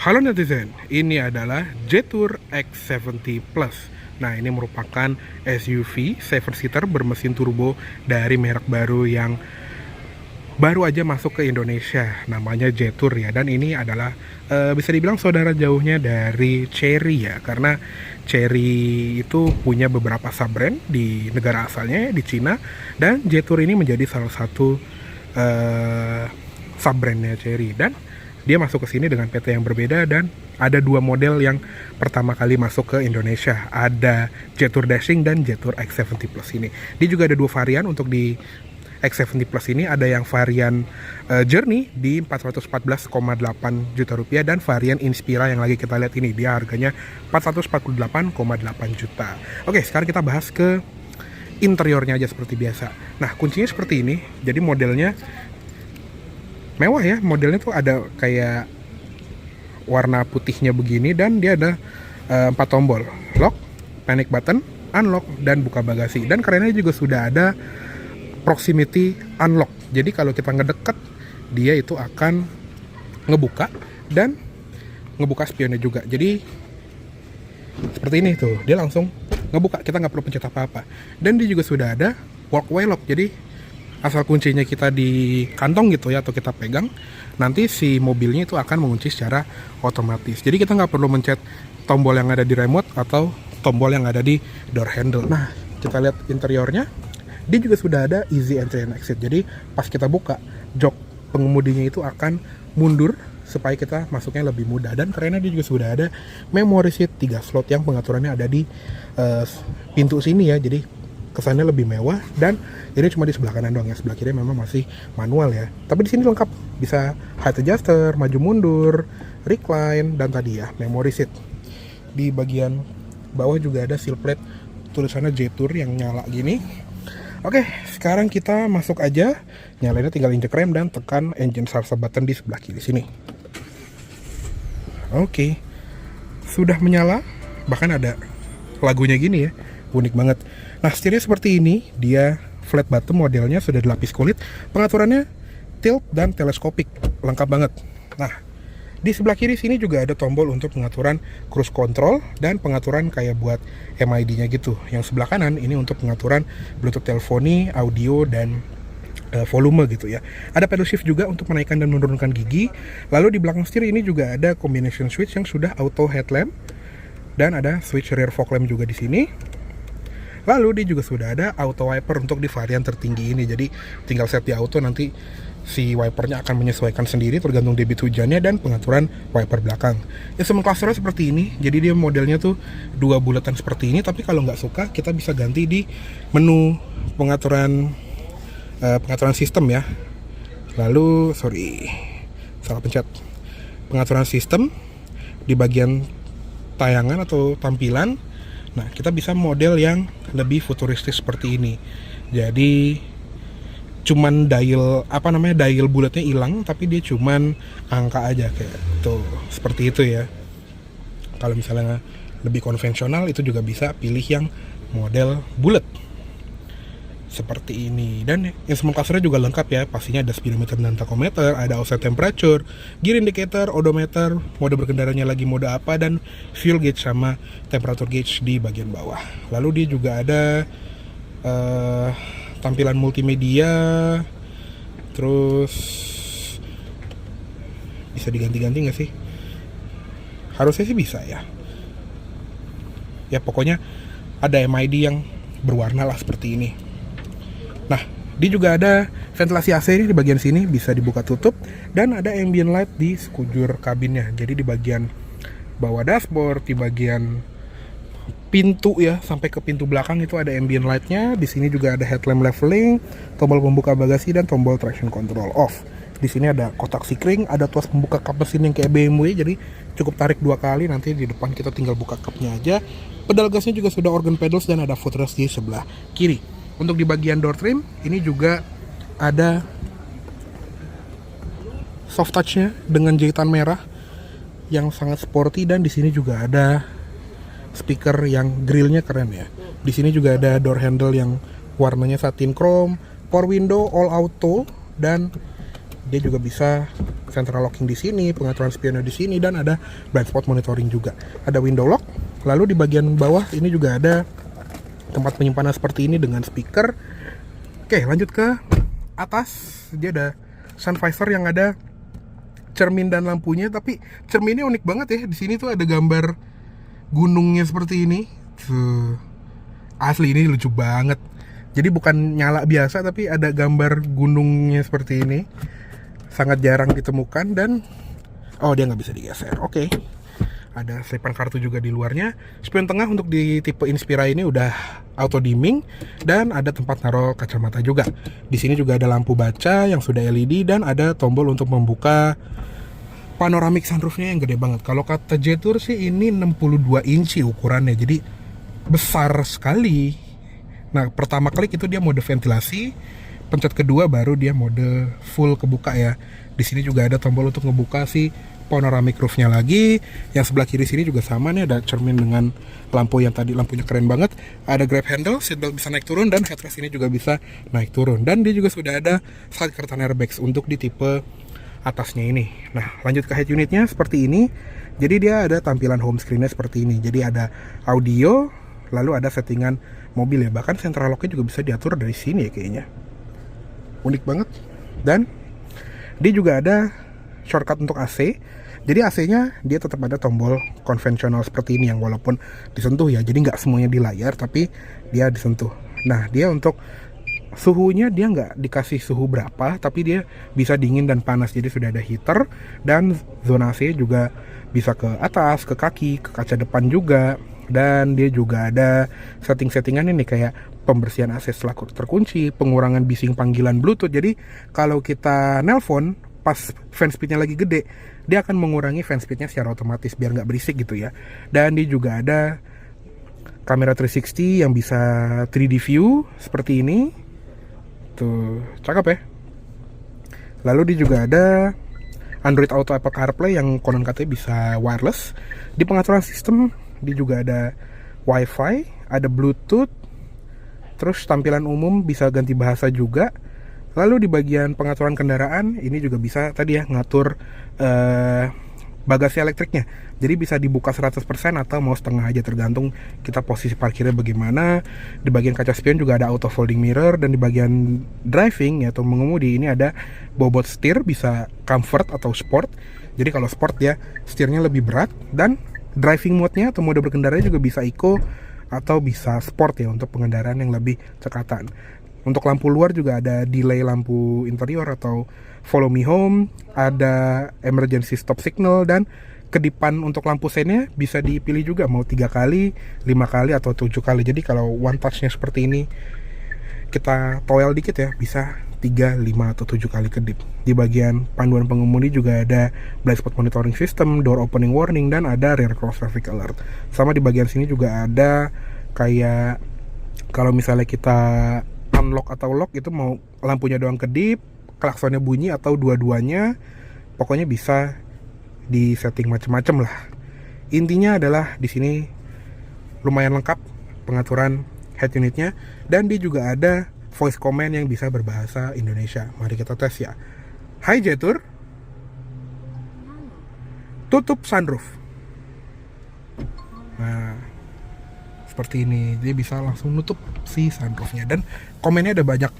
Halo netizen, ini adalah Jetour X70 Plus. Nah, ini merupakan SUV 7-seater bermesin turbo dari merek baru yang baru aja masuk ke Indonesia. Namanya Jetour ya, dan ini adalah bisa dibilang saudara jauhnya dari Chery ya, karena Chery itu punya beberapa sub-brand di negara asalnya di Cina, dan Jetour ini menjadi salah satu sub-brandnya Chery, dan dia masuk ke sini dengan PT yang berbeda, dan ada dua model yang pertama kali masuk ke Indonesia. Ada Jetour Dashing dan Jetour X70 Plus ini. Dia juga ada dua varian untuk di X70 Plus ini. Ada yang varian Journey di 414,8 juta rupiah, dan varian Inspira yang lagi kita lihat ini dia harganya 448,8 juta. Oke, sekarang kita bahas ke interiornya aja seperti biasa. Nah, kuncinya seperti ini. Jadi modelnya mewah ya, modelnya tuh ada kayak warna putihnya begini, dan dia ada 4 tombol: lock, panic button, unlock, dan buka bagasi. Dan kerennya juga sudah ada proximity unlock, jadi kalau kita ngedeket dia itu akan ngebuka dan ngebuka spionnya juga. Jadi seperti ini tuh, dia langsung ngebuka, kita nggak perlu pencet apa-apa. Dan dia juga sudah ada walkway lock, jadi asal kuncinya kita di kantong gitu ya, atau kita pegang, nanti si mobilnya itu akan mengunci secara otomatis. Jadi kita nggak perlu mencet tombol yang ada di remote atau tombol yang ada di door handle. Nah, kita lihat interiornya, dia juga sudah ada easy entry and exit. Jadi pas kita buka, jok pengemudinya itu akan mundur supaya kita masuknya lebih mudah. Dan kerennya dia juga sudah ada memory seat 3 slot yang pengaturannya ada di pintu sini ya. Jadi kesannya lebih mewah, dan ini cuma di sebelah kanan doang ya, sebelah kiri memang masih manual ya. Tapi di sini lengkap, bisa height adjuster, maju mundur, recline, dan tadi ya memory seat. Di bagian bawah juga ada seal plate tulisannya Jetour yang nyala gini. Oke, sekarang kita masuk aja. Nyalainnya tinggal injek rem dan tekan engine start button di sebelah kiri sini. Oke, sudah menyala, bahkan ada lagunya gini ya, unik banget. Nah, setirnya seperti ini, dia flat bottom modelnya, sudah dilapis kulit. Pengaturannya tilt dan teleskopik, lengkap banget. Nah, di sebelah kiri sini juga ada tombol untuk pengaturan cruise control dan pengaturan kayak buat MID-nya gitu. Yang sebelah kanan ini untuk pengaturan Bluetooth telephony, audio, dan volume gitu ya. Ada pedal shift juga untuk menaikkan dan menurunkan gigi. Lalu di belakang setir ini juga ada combination switch yang sudah auto headlamp, dan ada switch rear fog lamp juga di sini. Lalu dia juga sudah ada auto wiper untuk di varian tertinggi ini. Jadi tinggal set di auto, nanti si wipernya akan menyesuaikan sendiri tergantung debit hujannya dan pengaturan wiper belakang. Instrument clusternya seperti ini. Jadi dia modelnya tuh dua bulatan seperti ini. Tapi kalau nggak suka, kita bisa ganti di menu pengaturan sistem ya. Lalu salah pencet. Pengaturan sistem di bagian tayangan atau tampilan. Nah, kita bisa model yang lebih futuristis seperti ini. Jadi cuman dial bulatnya hilang, tapi dia cuman angka aja kayak tuh, seperti itu ya. Kalau misalnya lebih konvensional, itu juga bisa pilih yang model bulat seperti ini. Dan instrument clusternya juga lengkap ya, pastinya ada speedometer dan tachometer, ada offset temperature, gear indicator, odometer, mode berkendaranya lagi mode apa, dan fuel gauge sama temperature gauge di bagian bawah. Lalu dia juga ada tampilan multimedia, terus bisa diganti-ganti nggak sih? Harusnya sih bisa ya. Ya pokoknya ada MID yang berwarna lah seperti ini. Nah, dia juga ada ventilasi AC ini di bagian sini, bisa dibuka tutup, dan ada ambient light di sekujur kabinnya. Jadi di bagian bawah dashboard, di bagian pintu ya, sampai ke pintu belakang itu ada ambient lightnya. Di sini juga ada headlamp leveling, tombol pembuka bagasi, dan tombol traction control off. Di sini ada kotak sikring, ada tuas pembuka kap mesin yang kayak BMW, jadi cukup tarik 2 kali, nanti di depan kita tinggal buka kapnya aja. Pedal gasnya juga sudah organ pedals, dan ada footrest di sebelah kiri. Untuk di bagian door trim, ini juga ada soft touch-nya dengan jahitan merah yang sangat sporty, dan di sini juga ada speaker yang grillnya keren ya. Di sini juga ada door handle yang warnanya satin chrome, power window all auto, dan Dia juga bisa central locking di sini, pengaturan spionnya di sini, dan ada blind spot monitoring juga. Ada window lock. Lalu di bagian bawah ini juga ada tempat penyimpanan seperti ini dengan speaker. Oke, lanjut ke atas. Dia ada sun visor yang ada cermin dan lampunya, tapi cerminnya unik banget ya. Di sini tuh ada gambar gunungnya seperti ini. Tuh. Asli ini lucu banget. Jadi bukan nyala biasa, tapi ada gambar gunungnya seperti ini. Sangat jarang ditemukan dan dia nggak bisa digeser. Oke. Ada selipan kartu juga di luarnya. Spion tengah untuk di tipe Inspira ini udah auto dimming dan ada tempat naruh kacamata juga. Di sini juga ada lampu baca yang sudah LED dan ada tombol untuk membuka panoramic sunroofnya yang gede banget. Kalau kata Jetour sih ini 62 inci ukurannya, jadi besar sekali. Nah, pertama klik itu dia mode ventilasi, pencet kedua baru dia mode full kebuka ya. Di sini juga ada tombol untuk ngebuka si panoramic roofnya lagi. Yang sebelah kiri sini juga sama nih, ada cermin dengan lampu yang tadi lampunya keren banget. Ada grab handle, seatbelt bisa naik turun, dan headrest ini juga bisa naik turun. Dan dia juga sudah ada side curtain airbags untuk di tipe atasnya ini. Nah, lanjut ke head unitnya seperti ini. Jadi dia ada tampilan home screen-nya seperti ini. Jadi ada audio, lalu ada settingan mobil ya. Bahkan central lock-nya juga bisa diatur dari sini ya kayaknya. Unik banget. Dan dia juga ada shortcut untuk AC. Jadi AC-nya dia tetap ada tombol konvensional seperti ini yang walaupun disentuh ya. Jadi nggak semuanya di layar, tapi dia disentuh. Nah, dia untuk suhunya dia nggak dikasih suhu berapa, tapi dia bisa dingin dan panas. Jadi sudah ada heater dan zona AC juga bisa ke atas, ke kaki, ke kaca depan juga. Dan dia juga ada setting-settingan ini kayak pembersihan AC setelah terkunci, pengurangan bising panggilan Bluetooth. Jadi kalau kita nelpon pas fan speednya lagi gede, dia akan mengurangi fan speednya secara otomatis biar nggak berisik gitu ya. Dan dia juga ada kamera 360 yang bisa 3D view seperti ini. Tuh, cakep ya. Lalu dia juga ada Android Auto, Apple CarPlay yang konon katanya bisa wireless. Di pengaturan sistem dia juga ada Wi-Fi, ada Bluetooth. Terus tampilan umum bisa ganti bahasa juga. Lalu di bagian pengaturan kendaraan ini juga bisa tadi ya ngatur bagasi elektriknya. Jadi bisa dibuka 100% atau mau setengah aja, tergantung kita posisi parkirnya bagaimana. Di bagian kaca spion juga ada auto folding mirror, dan di bagian driving atau mengemudi ini ada bobot setir, bisa comfort atau sport. Jadi kalau sport ya setirnya lebih berat, dan driving mode-nya atau mode berkendara juga bisa eco atau bisa sport ya untuk pengendaraan yang lebih cekatan. Untuk lampu luar juga ada delay lampu interior atau follow me home, ada emergency stop signal, dan kedipan untuk lampu seinnya bisa dipilih juga mau 3 kali, 5 kali, atau 7 kali. Jadi kalau one touch-nya seperti ini, kita toel dikit ya, bisa 3, 5, atau 7 kali kedip. Di bagian panduan pengemudi juga ada blind spot monitoring system, door opening warning, dan ada rear cross traffic alert. Sama di bagian sini juga ada kayak kalau misalnya kita unlock atau lock itu mau lampunya doang kedip, klaksonnya bunyi, atau dua-duanya, pokoknya bisa di setting macam-macam lah. Intinya adalah di sini lumayan lengkap pengaturan head unitnya, dan dia juga ada voice command yang bisa berbahasa Indonesia. Mari kita tes ya. Hai Jetour, tutup sunroof. Nah, seperti ini, dia bisa langsung nutup si sunroofnya, dan komennya ada banyak,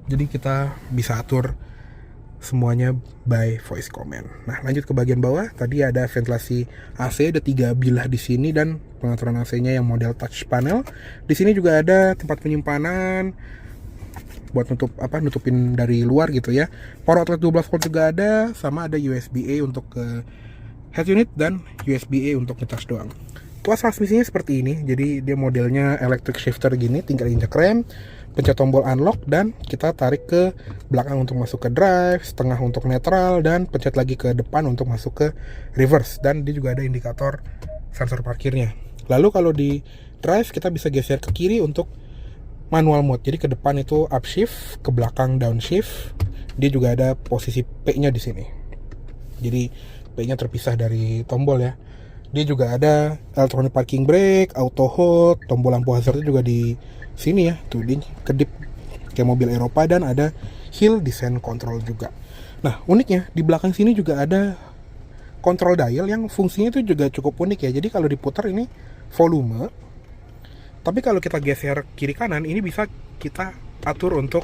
jadi kita bisa atur semuanya by voice command. Nah, lanjut ke bagian bawah. Tadi ada ventilasi AC, ada 3 bilah di sini, dan pengaturan AC-nya yang model touch panel. Di sini juga ada tempat penyimpanan buat nutupin dari luar gitu ya. Power outlet 12 volt juga ada, sama ada USB-A untuk ke head unit dan USB-A untuk ngecas doang. Tuas transmisinya seperti ini, jadi dia modelnya electric shifter gini, tinggal injak rem, pencet tombol unlock, dan kita tarik ke belakang untuk masuk ke drive, setengah untuk netral, dan pencet lagi ke depan untuk masuk ke reverse. Dan dia juga ada indikator sensor parkirnya. Lalu kalau di drive kita bisa geser ke kiri untuk manual mode, jadi ke depan itu upshift, ke belakang downshift. Dia juga ada posisi P-nya di sini, jadi P-nya terpisah dari tombol ya. Dia juga ada electronic parking brake, auto hold, tombol lampu hazardnya juga di sini ya, tuh di kedip kayak mobil Eropa, dan ada hill descent control juga. Nah, uniknya di belakang sini juga ada control dial yang fungsinya itu juga cukup unik ya. Jadi kalau diputar ini volume, tapi kalau kita geser kiri kanan ini bisa kita atur untuk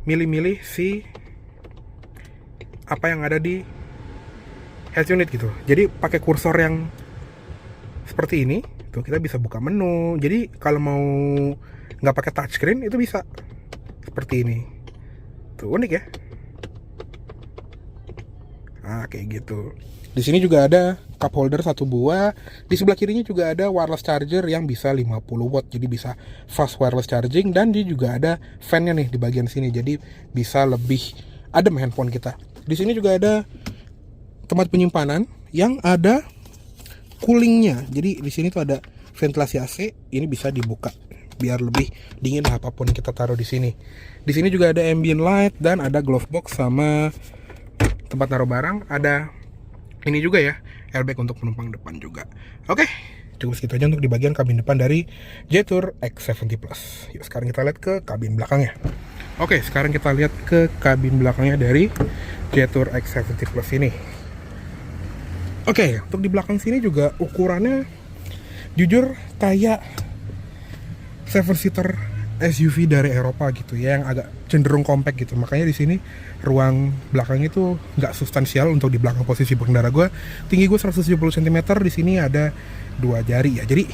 milih-milih si apa yang ada di head unit gitu. Jadi pakai kursor yang seperti ini tuh kita bisa buka menu. Jadi kalau mau nggak pakai touchscreen itu bisa seperti ini. Tuh unik ya. Nah, kayak gitu. Di sini juga ada cup holder satu buah. Di sebelah kirinya juga ada wireless charger yang bisa 50 watt. Jadi bisa fast wireless charging, dan dia juga ada fan-nya nih di bagian sini. Jadi bisa lebih adem handphone kita. Di sini juga ada tempat penyimpanan yang ada coolingnya. Jadi di sini tuh ada ventilasi AC. Ini bisa dibuka biar lebih dingin apapun kita taruh di sini. Di sini juga ada ambient light dan ada glove box sama tempat naruh barang. Ada ini juga ya, airbag untuk penumpang depan juga. Oke, cukup segitu aja untuk di bagian kabin depan dari Jetour X70 Plus. Yuk sekarang kita lihat ke kabin belakangnya. Oke, sekarang kita lihat ke kabin belakangnya dari Jetour X70 Plus ini. Oke, untuk di belakang sini juga ukurannya jujur kayak 7-seater SUV dari Eropa gitu ya, yang agak cenderung compact gitu. Makanya di sini ruang belakangnya itu nggak substansial untuk di belakang posisi pengendara gue. Tinggi gue 170 cm, di sini ada 2 jari ya. Jadi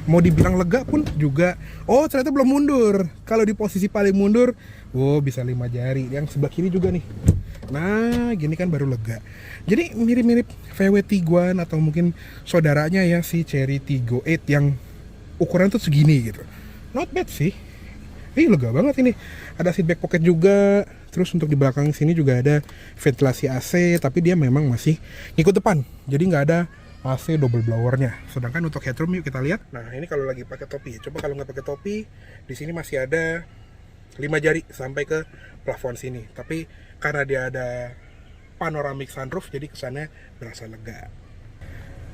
mau dibilang lega pun juga, oh ternyata belum mundur. Kalau di posisi paling mundur, wow bisa 5 jari. Yang sebelah kiri juga nih. Nah, gini kan baru lega. Jadi mirip-mirip VW Tiguan atau mungkin saudaranya ya si Chery Tiggo 8 yang ukuran tuh segini gitu. Not bad sih. Lega banget ini. Ada seat back pocket juga. Terus untuk di belakang sini juga ada ventilasi AC, tapi dia memang masih ngikut depan. Jadi nggak ada AC double blowernya. Sedangkan untuk headroom yuk kita lihat. Nah, ini kalau lagi pakai topi. Coba kalau nggak pakai topi, di sini masih ada 5 jari sampai ke plafon sini. Tapi karena dia ada panoramic sunroof, jadi kesannya berasa lega.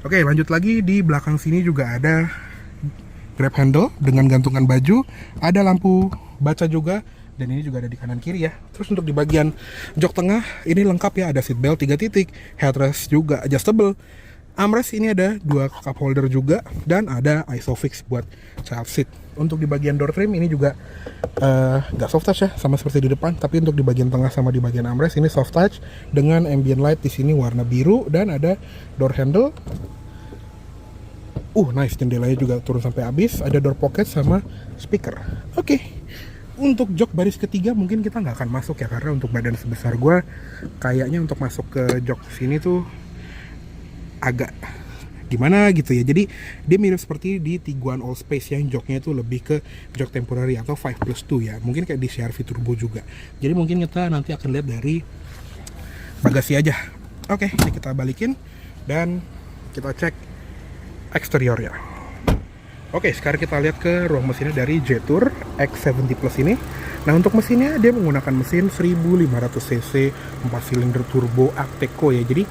Oke, lanjut lagi. Di belakang sini juga ada grab handle dengan gantungan baju, ada lampu baca juga, dan ini juga ada di kanan kiri ya. Terus untuk di bagian jok tengah ini lengkap ya, ada seat belt 3 titik, headrest juga adjustable, armrest ini ada 2 cup holder juga, dan ada ISOFIX buat child seat. Untuk di bagian door trim ini juga nggak soft touch ya, sama seperti di depan, tapi untuk di bagian tengah sama di bagian armrest ini soft touch dengan ambient light di sini warna biru, dan ada door handle. Nice, jendelanya juga turun sampai habis, ada door pocket sama speaker. Oke. Untuk jok baris ketiga mungkin kita nggak akan masuk ya, karena untuk badan sebesar gue kayaknya untuk masuk ke jok sini tuh agak gimana gitu ya. Jadi dia mirip seperti di Tiguan Allspace yang joknya itu lebih ke jok temporary atau 5+2 ya. Mungkin kayak di CR-V Turbo juga. Jadi mungkin kita nanti akan lihat dari bagasi aja. Oke, ini kita balikin dan kita cek eksteriornya. Oke, sekarang kita lihat ke ruang mesinnya dari Jetour X70 Plus ini. Nah, untuk mesinnya dia menggunakan mesin 1500 cc 4 silinder turbo Acteco ya. Jadi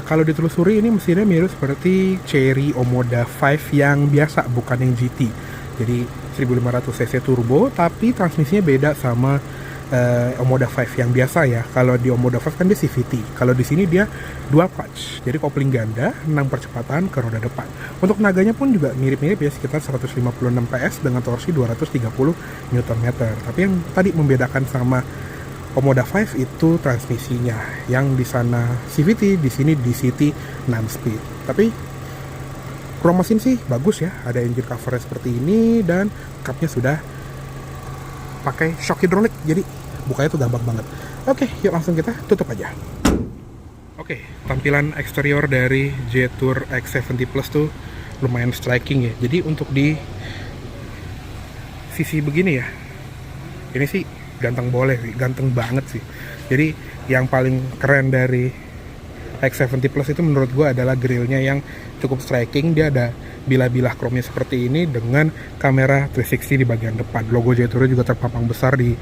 kalau ditelusuri ini mesinnya mirip seperti Chery Omoda 5 yang biasa, bukan yang GT. Jadi 1500 cc turbo, tapi transmisinya beda sama Omoda 5 yang biasa ya. Kalau di Omoda 5 kan dia CVT. Kalau di sini dia dual clutch. Jadi kopling ganda, 6 percepatan ke roda depan. Untuk tenaganya pun juga mirip-mirip ya, sekitar 156 PS dengan torsi 230 Nm. Tapi yang tadi membedakan sama Omoda 5 itu transmisinya. Yang di sana CVT, di sini DCT 6 speed. Tapi ruang mesin sih bagus ya. Ada engine covernya seperti ini dan cupnya sudah pakai shock hidrolik, jadi bukanya tuh gampang banget. Oke, yuk langsung kita tutup aja. Oke, tampilan eksterior dari Jetour X70 Plus tuh lumayan striking ya. Jadi untuk di sisi begini ya, ini sih ganteng banget sih. Jadi yang paling keren dari X70 Plus itu menurut gue adalah grillnya yang cukup striking. Dia ada bilah-bilah chrome-nya seperti ini dengan kamera 360 di bagian depan. Logo Jetour juga terpampang besar di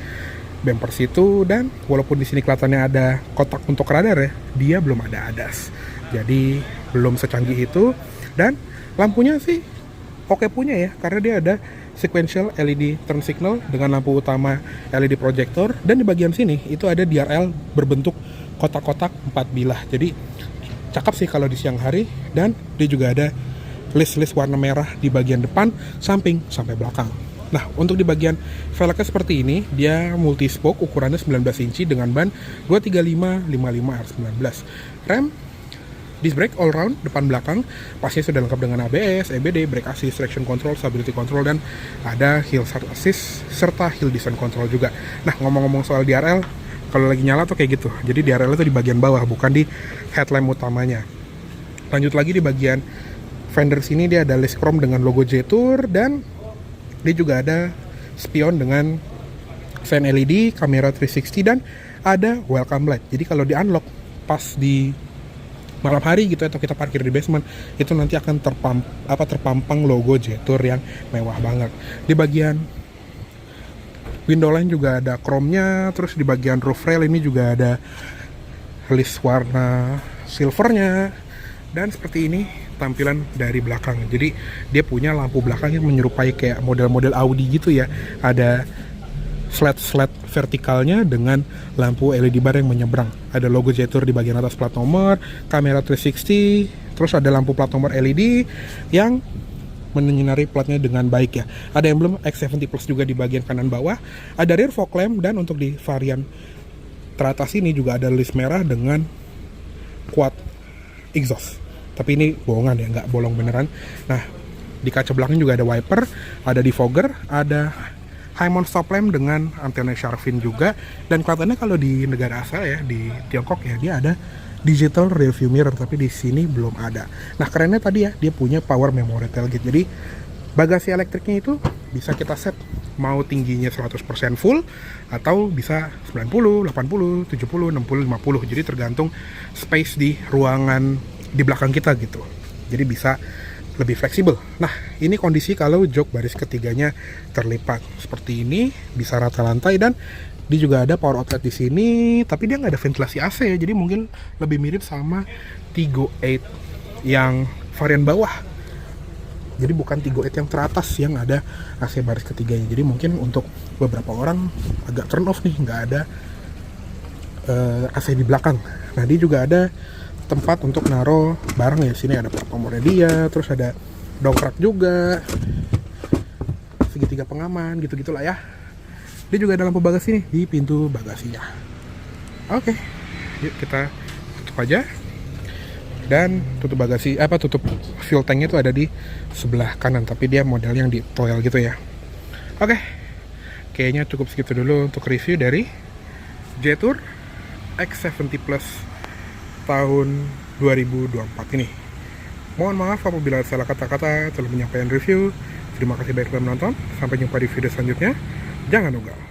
bumper situ, dan walaupun di sini kelihatannya ada kotak untuk radar ya, dia belum ada ADAS. Jadi belum secanggih itu, dan lampunya sih oke punya ya, karena dia ada sequential LED turn signal dengan lampu utama LED projector, dan di bagian sini itu ada DRL berbentuk kotak-kotak 4 bilah. Jadi cakep sih kalau di siang hari, dan dia juga ada list-list warna merah di bagian depan, samping, sampai belakang. Nah, untuk di bagian velgnya seperti ini, dia multi spoke, ukurannya 19 inci dengan ban 235/55R19. Rem disc brake all round depan belakang, pastinya sudah lengkap dengan ABS, EBD, brake assist, traction control, stability control, dan ada hill start assist serta hill descent control juga. Nah, ngomong-ngomong soal DRL, kalau lagi nyala tuh kayak gitu. Jadi DRL itu di bagian bawah, bukan di headlamp utamanya. Lanjut lagi di bagian fender sini, dia ada list chrome dengan logo Jetour, dan dia juga ada spion dengan fan LED, kamera 360, dan ada welcome light. Jadi kalau di unlock pas di malam hari gitu, atau kita parkir di basement, itu nanti akan terpampang logo Jetour yang mewah banget. Di bagian window line juga ada chrome-nya, terus di bagian roof rail ini juga ada list warna silvernya, dan seperti ini tampilan dari belakang. Jadi dia punya lampu belakang yang menyerupai kayak model-model Audi gitu ya. Ada slat vertikalnya dengan lampu LED bar yang menyeberang. Ada logo Jetour di bagian atas plat nomor, kamera 360, terus ada lampu plat nomor LED yang menyinari platnya dengan baik ya. Ada emblem X70 Plus juga di bagian kanan bawah. Ada rear fog lamp, dan untuk di varian teratas ini juga ada list merah dengan quad exhaust. Tapi ini bohongan ya, nggak bolong beneran. Nah, di kaca belakang juga ada wiper, ada defogger, ada high mount stop lamp dengan antena shark fin juga. Dan kelihatannya kalau di negara asal ya, di Tiongkok ya, dia ada digital rear view mirror, tapi di sini belum ada. Nah, kerennya tadi ya, dia punya power memory tailgate. Jadi bagasi elektriknya itu bisa kita set mau tingginya 100% full, atau bisa 90, 80, 70, 60, 50. Jadi tergantung space di ruangan di belakang kita gitu. Jadi bisa lebih fleksibel. Nah, ini kondisi kalau jok baris ketiganya terlipat seperti ini, bisa rata lantai, dan dia juga ada power outlet di sini, tapi dia nggak ada ventilasi AC ya. Jadi mungkin lebih mirip sama Tiggo 8 yang varian bawah. Jadi bukan Tiggo 8 yang teratas yang ada AC baris ketiganya. Jadi mungkin untuk beberapa orang agak turn off nih, nggak ada AC di belakang. Nah, dia juga ada tempat untuk naruh barang ya. Sini ada plat nomornya dia, terus ada dongkrak juga, segitiga pengaman, gitu-gitulah ya. Dia juga ada lampu bagasi nih di pintu bagasinya. Oke, yuk kita tutup aja. Dan tutup bagasi, tutup fuel tanknya itu ada di sebelah kanan, tapi dia model yang di foil gitu ya. Oke, kayaknya cukup segitu dulu untuk review dari Jetour X70 Plus tahun 2024 ini. Mohon maaf apabila salah kata-kata telah menyampaikan review. Terima kasih banyak telah menonton. Sampai jumpa di video selanjutnya. Jangan nunggu.